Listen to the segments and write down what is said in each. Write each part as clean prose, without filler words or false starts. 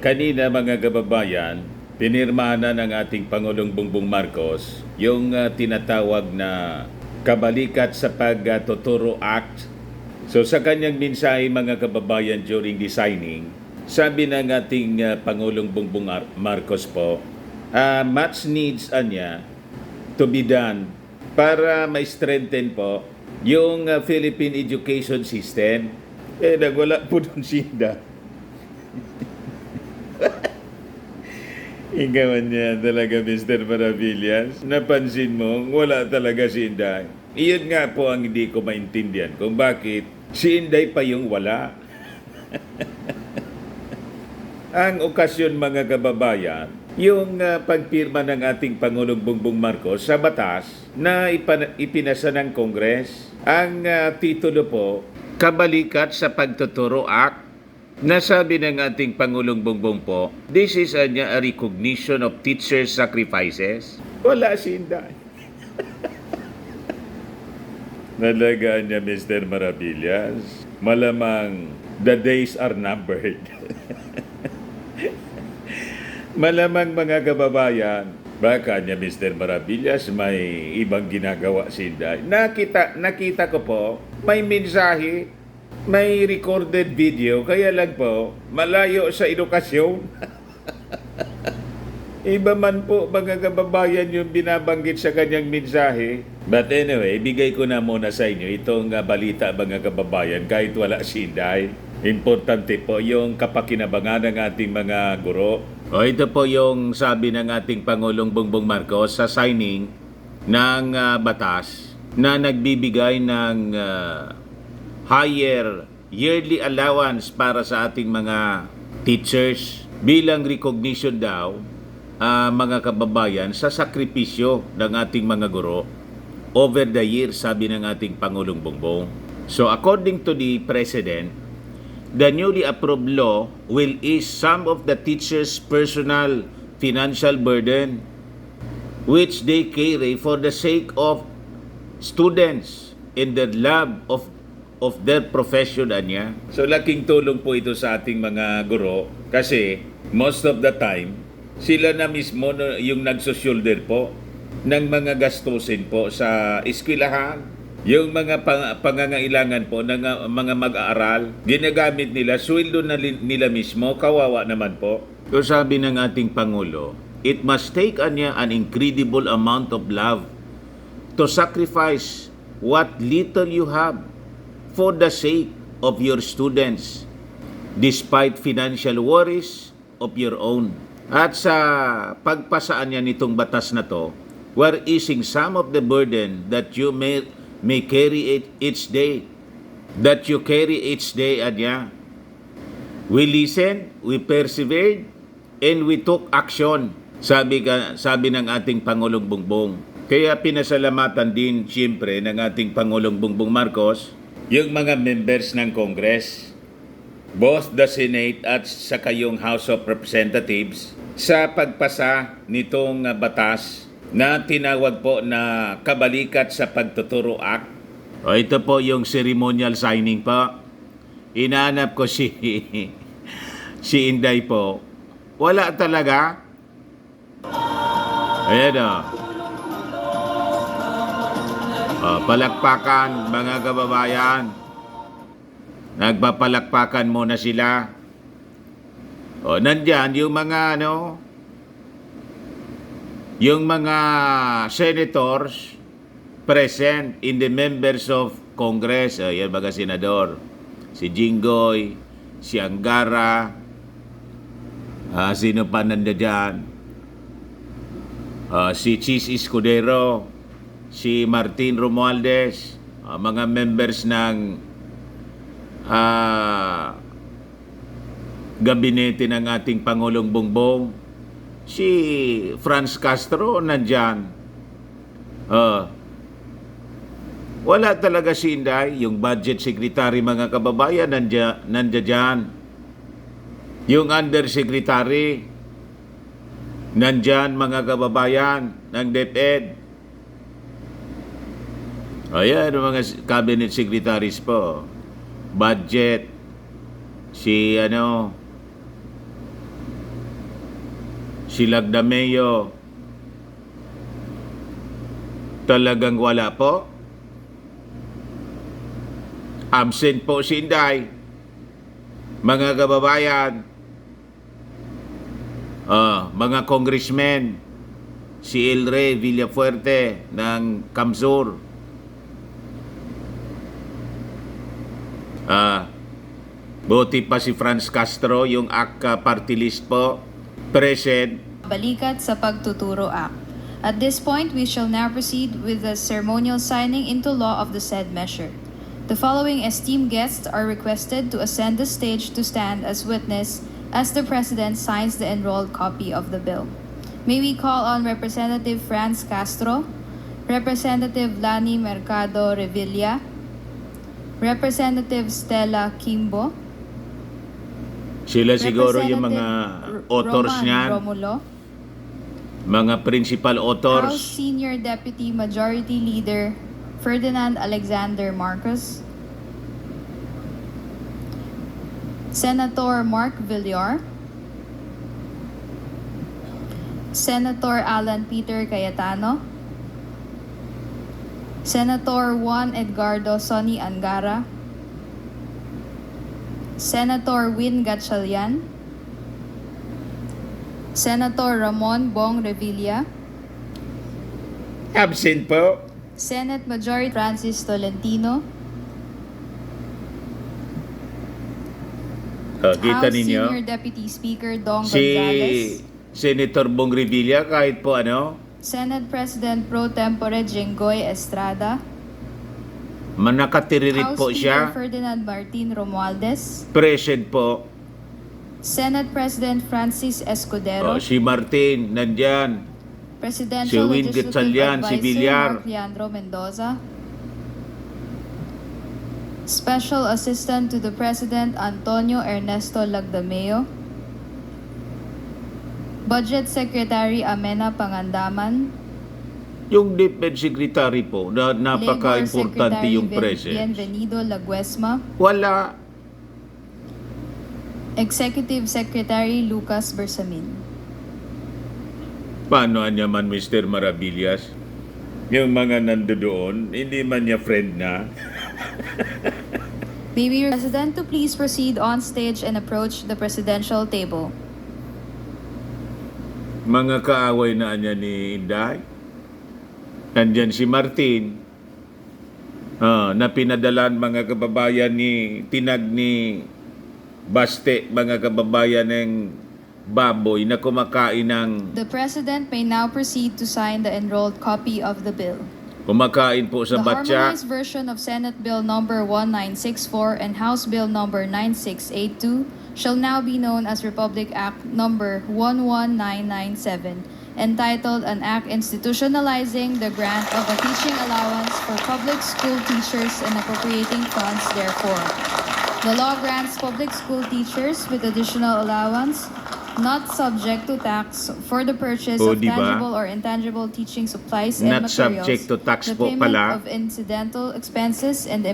Kanina mga kababayan, pinirmahan na ng ating Pangulong Bongbong Marcos yung tinatawag na Kabalikat sa Pagtuturo Act. So sa kanyang mensahe mga kababayan during the signing, sabi ng ating Pangulong Bongbong Marcos po, much needs anya to be done para ma-strengthen po yung Philippine education system. Nagwala po doon sinda. Ikaw niya talaga, Mr. Maravillas. Napansin mo, wala talaga si Inday. Iyon nga po ang hindi ko maintindihan kung bakit si Inday pa yung wala. Ang okasyon mga kababayan, yung pagpirma ng ating Pangulong Bongbong Marcos sa batas na ipinasa ng Kongres. Ang titulo po, Kabalikat sa Pagtuturo Act. Nasabi ng ating Pangulong Bongbong po, this is a recognition of teachers' sacrifices. Wala si Inday. Nalagaan niya, Mr. Maravillas. Malamang the days are numbered. Malamang mga kababayan, baka niya, Mr. Maravillas, may ibang ginagawa si Inday. Nakita ko po, may mensahe, may recorded video, kaya lang po, malayo sa edukasyon. Iba man po mga kababayan yung binabanggit sa kanyang mensahe. But anyway, ibigay ko na muna sa inyo itong balita mga kababayan kahit wala si Inday. Importante po yung kapakinabangan ng ating mga guro. Ito po yung sabi ng ating Pangulong Bongbong Marcos sa signing ng batas na nagbibigay ng higher yearly allowance para sa ating mga teachers bilang recognition daw mga kababayan sa sakripisyo ng ating mga guro over the years, sabi ng ating Pangulong Bongbong. So according to the President, the newly approved law will ease some of the teachers' personal financial burden which they carry for the sake of students in the love of their profession anya. So laking tulong po ito sa ating mga guro kasi most of the time sila na mismo yung nagsosyolder po ng mga gastusin po sa eskwelahan. Yung mga pangangailangan po ng mga mag-aaral, ginagamit nila, sweldo na nila mismo, kawawa naman po. So sabi ng ating Pangulo, it must take an incredible amount of love to sacrifice what little you have for the sake of your students, despite financial worries of your own. At sa pagpasaan niya nitong batas na to, we're easing some of the burden that you may carry it each day. That you carry each day, adya. We listened, we persevered, and we took action, sabi ng ating Pangulong Bongbong. Kaya pinasalamatan din siyempre ng ating Pangulong Bongbong Marcos yung mga members ng Congress, both the Senate at saka yung House of Representatives, sa pagpasa nitong batas na tinawag po na Kabalikat sa Pagtuturo Act. Ito po yung ceremonial signing po. Inaanap ko si Inday po. Wala talaga. Ayan o. Palakpakan mga kababayan. Nagpapalakpakan muna sila. Nandyan yung mga yung mga senators present in the members of Congress. Yan mga senador. Si Jinggoy, si Angara, sino pa nandyan? Si Chis Escudero, si Martin Romualdez, mga members ng gabinete ng ating Pangulong Bongbong. Si Franz Castro nandyan. Wala talaga si Inday. Yung budget secretary mga kababayan nandyan. Yung undersecretary nandyan mga kababayan ng Deped. Ayan mga cabinet secretaries po. Budget, si Si Lagdameo, talagang wala po. Absent po si Inday. Mga kababayan, mga congressmen, si Elre Villafuerte ng Kamsur, buti pa si Franz Castro, yung AK party list po, present. Balikat sa Pagtuturo Act. At this point, we shall now proceed with the ceremonial signing into law of the said measure. The following esteemed guests are requested to ascend the stage to stand as witness as the President signs the enrolled copy of the bill. May we call on Representative Franz Castro, Representative Lani Mercado Revilla, Representative Stella Kimbo, Sila siguro yung mga authors Roman niyan, Romulo, mga principal House authors. Senior Deputy Majority Leader Ferdinand Alexander Marcos, Senator Mark Villar, Senator Alan Peter Cayetano, Senator Juan Edgardo Sonny Angara, Senator Win Gatchalian, Senator Ramon Bong Revilla, Absent po. Senate Majority Francis Tolentino, Kita House ninyo, Senior Deputy Speaker Dong si Gonzales, Senator Bong Revilla, kahit po Senate President Pro Tempore Jenggoy Estrada, manakatiririt House po Speaker siya, Ferdinand Martin Romualdez, present po. Senate President Francis Escudero, Si Martin, nandyan. Presidential si Win Legislative Gatchalian, si Advisor Villar. Mark Leandro Mendoza, Special Assistant to the President Antonio Ernesto Lagdameo, Budget Secretary Amena Pangandaman, Yung Deped Secretary po, na napaka-importante Labor yung Secretary presence. Bienvenido Laguesma, Wala. Executive Secretary Lucas Bersamin. Paano niya man, Mr. Maravillas? Yung mga nandoon, hindi man niya friend na. May we President to please proceed on stage and approach the presidential table. Mga kaaway na niya ni Inday. Nandyan si Martin, na pinadalan mga kababayan tinag ni Baste, mga kababayan ng baboy na kumakain ng, The President may now proceed to sign the enrolled copy of the bill. kumakain po sa The batya. harmonized version of Senate Bill number 1964 and House Bill number 9682 shall now be known as Republic Act number 11997, entitled An Act Institutionalizing the Grant of a Teaching Allowance for Public School Teachers and Appropriating Funds Therefore. The law grants public school teachers with additional allowance not subject to tax for the purchase of diba? tangible or intangible teaching supplies and Not materials, subject to tax the po payment pala. of incidental expenses, and the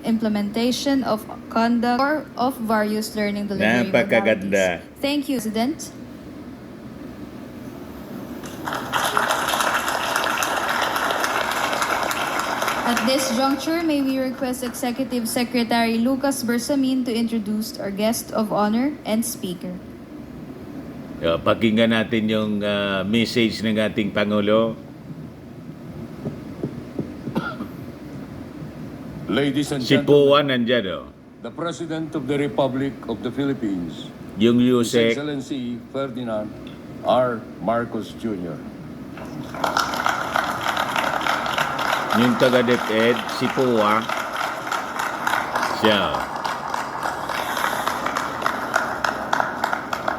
implementation of conduct or of various learning delivery Napakaganda. modalities. Thank you, President. At this juncture, may we request Executive Secretary Lucas Bersamin to introduce our guest of honor and speaker. Pakinggan natin yung message ng ating Pangulo. Ladies and Si gentlemen, Puan nandyan, the President of the Republic of the Philippines, Yung His Yusek. Excellency Ferdinand R. Marcos Jr. Yung taga-Deped, si Puwa. Siya.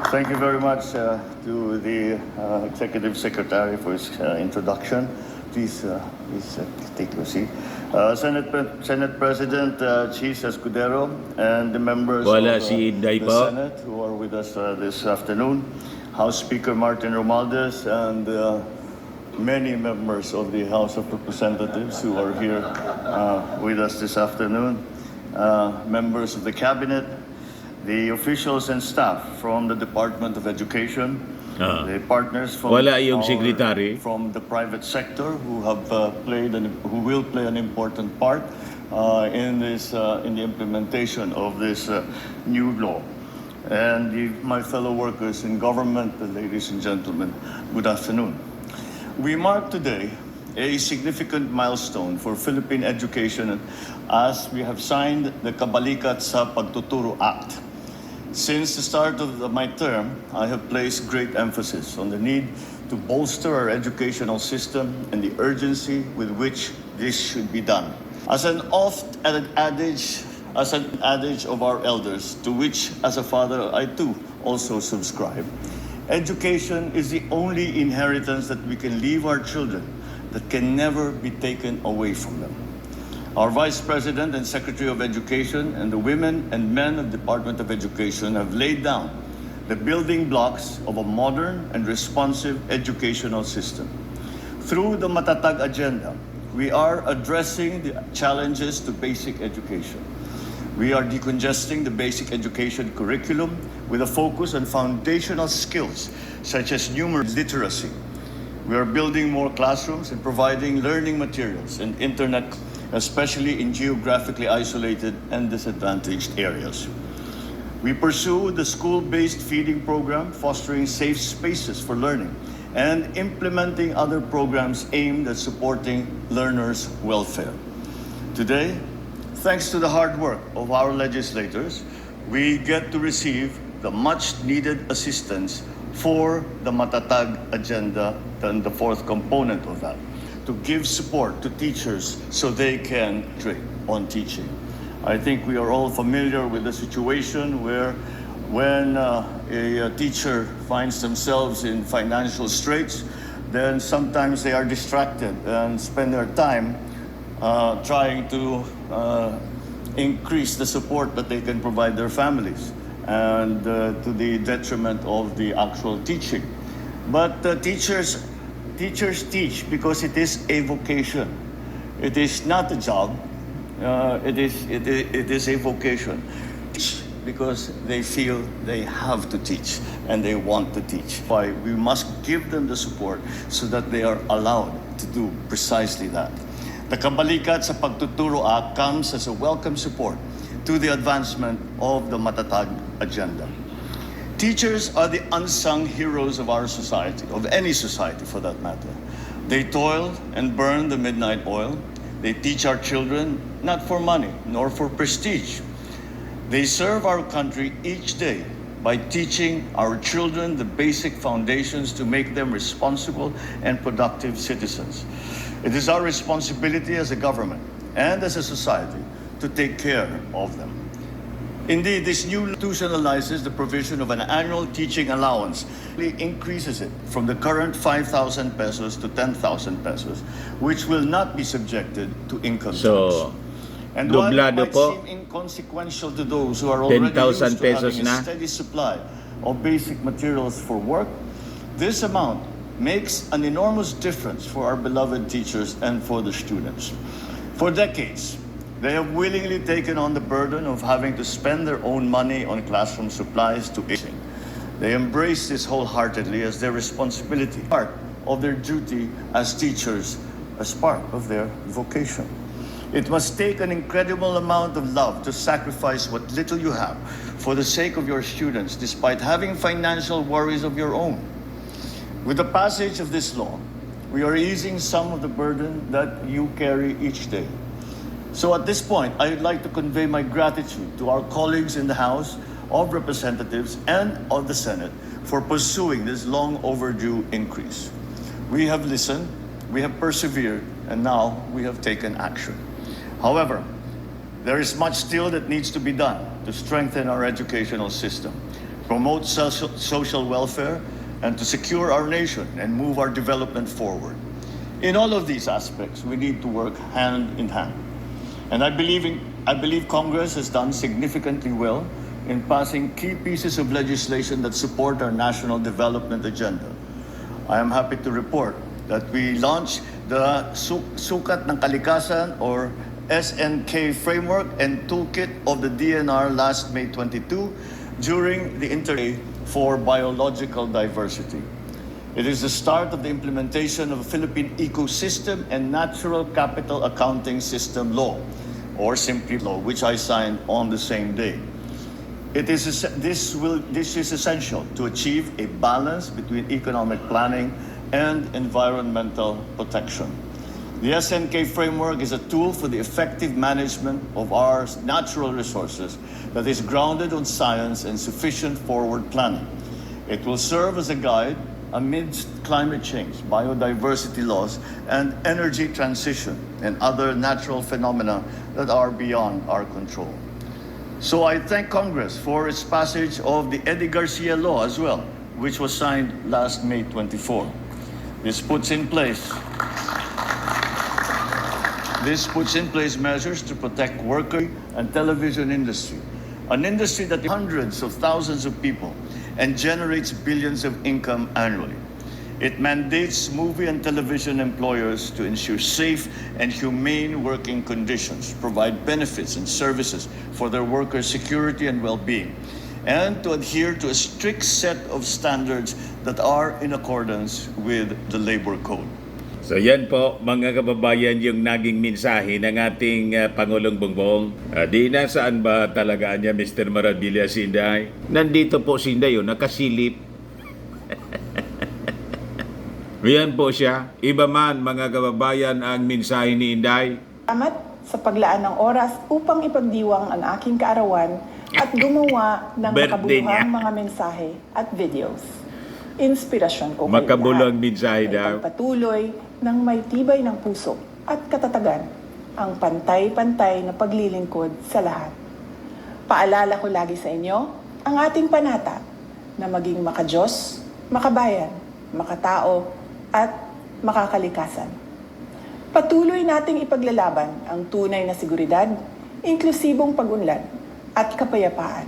Thank you very much to the Executive Secretary for his introduction. Please take your seat. Senate President Chis Escudero and the members Wala of si Inday the po. Senate who are with us this afternoon, House Speaker Martin Romualdez, and many members of the House of Representatives who are here with us this afternoon, members of the Cabinet, the officials and staff from the Department of Education, the partners from Wala yung secretary. from the private sector who have who will play an important part in the implementation of this new law. And my fellow workers in government, ladies and gentlemen, good afternoon. We mark today a significant milestone for Philippine education as we have signed the Kabalikat sa Pagtuturo Act. Since the start of my term, I have placed great emphasis on the need to bolster our educational system and the urgency with which this should be done. As an adage of our elders, to which as a father I too also subscribe, education is the only inheritance that we can leave our children that can never be taken away from them. Our Vice President and Secretary of Education and the women and men of the Department of Education have laid down the building blocks of a modern and responsive educational system. Through the Matatag Agenda, we are addressing the challenges to basic education. We are decongesting the basic education curriculum with a focus on foundational skills such as numeracy literacy. We are building more classrooms and providing learning materials and internet, especially in geographically isolated and disadvantaged areas. We pursue the school-based feeding program, fostering safe spaces for learning, and implementing other programs aimed at supporting learners' welfare. Today, thanks to the hard work of our legislators, we get to receive the much-needed assistance for the Matatag Agenda and the fourth component of that, to give support to teachers so they can concentrate on teaching. I think we are all familiar with the situation where when a teacher finds themselves in financial straits, then sometimes they are distracted and spend their time trying to increase the support that they can provide their families, and to the detriment of the actual teaching. But teachers teach because it is a vocation. It is not a job. It is a vocation. Because they feel they have to teach and they want to teach. Why we must give them the support so that they are allowed to do precisely that. The Kabalikat sa Pagtuturo Act comes as a welcome support to the advancement of the Matatag Agenda. Teachers are the unsung heroes of our society, of any society for that matter. They toil and burn the midnight oil. They teach our children not for money nor for prestige. They serve our country each day by teaching our children the basic foundations to make them responsible and productive citizens. It is our responsibility as a government and as a society to take care of them. Indeed, this new institutionalizes the provision of an annual teaching allowance. It increases it from the current 5,000 pesos to 10,000 pesos, which will not be subjected to income tax. And while it dublado might po, seem inconsequential to those who are already 10,000 used to pesos having a na. steady supply of basic materials for work, this amount makes an enormous difference for our beloved teachers and for the students. For decades, they have willingly taken on the burden of having to spend their own money on classroom supplies to teaching. They embrace this wholeheartedly as their responsibility, part of their duty as teachers, as part of their vocation. It must take an incredible amount of love to sacrifice what little you have for the sake of your students, despite having financial worries of your own. With the passage of this law, we are easing some of the burden that you carry each day. So at this point, I would like to convey my gratitude to our colleagues in the House of Representatives and of the Senate for pursuing this long overdue increase. We have listened, we have persevered, and now we have taken action. However, there is much still that needs to be done to strengthen our educational system, promote social welfare, and to secure our nation and move our development forward. In all of these aspects, we need to work hand in hand. And I believe Congress has done significantly well in passing key pieces of legislation that support our national development agenda. I am happy to report that we launched the Sukat ng Kalikasan, or SNK framework and toolkit of the DNR last May 22 during the Interday for Biological Diversity. It is the start of the implementation of a Philippine Ecosystem and Natural Capital Accounting System Law, or simply law, which I signed on the same day. This is essential to achieve a balance between economic planning and environmental protection. The SNK framework is a tool for the effective management of our natural resources that is grounded on science and sufficient forward planning. It will serve as a guide amidst climate change, biodiversity loss, and energy transition and other natural phenomena that are beyond our control. So I thank Congress for its passage of the Eddie Garcia Law as well, which was signed last May 24. This puts in place measures to protect workers and television industry, an industry that hundreds of thousands of people and generates billions of income annually. It mandates movie and television employers to ensure safe and humane working conditions, provide benefits and services for their workers' security and well-being, and to adhere to a strict set of standards that are in accordance with the Labor Code. So yan po mga kababayan yung naging mensahe ng ating Pangulong Bongbong. Di nasaan ba talaga niya Mr. Maravilla si Inday? Nandito po si Inday yun, nakasilip. Yan po siya. Iba man mga kababayan ang mensahe ni Inday. Salamat sa paglaan ng oras upang ipagdiwang ang aking kaarawan at gumawa ng Birthday makabuluhang niya. mga mensahe at videos. Inspirasyon ko kayo Makabuluhang lahat mensahe na daw. ipagpatuloy ng may tibay ng puso at katatagan ang pantay-pantay na paglilingkod sa lahat. Paalala ko lagi sa inyo ang ating panata na maging makadiyos, makabayan, makatao, at makakalikasan. Patuloy nating ipaglalaban ang tunay na seguridad, inklusibong pag-unlad, at kapayapaan.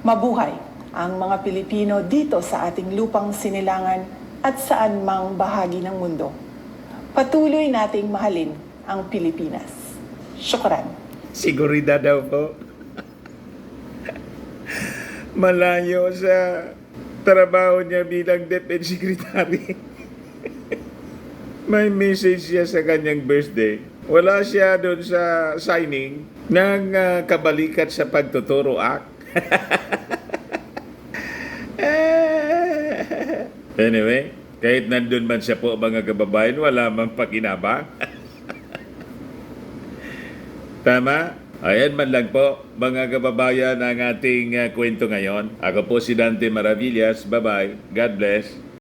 Mabuhay ang mga Pilipino dito sa ating lupang sinilangan at saan mang bahagi ng mundo. Patuloy nating mahalin ang Pilipinas. Syukran. Seguridad daw po. Malayo sa trabaho niya bilang Deped Secretary. May message siya sa kanyang birthday. Wala siya doon sa signing ng kabalikat sa pagtuturo act. Anyway, kahit nandun man siya po mga kababayan, wala mang pakinabang. Tama? Ayan man lang po mga kababayan ang ating kwento ngayon. Ako po si Dante Maravillas. Bye-bye. God bless.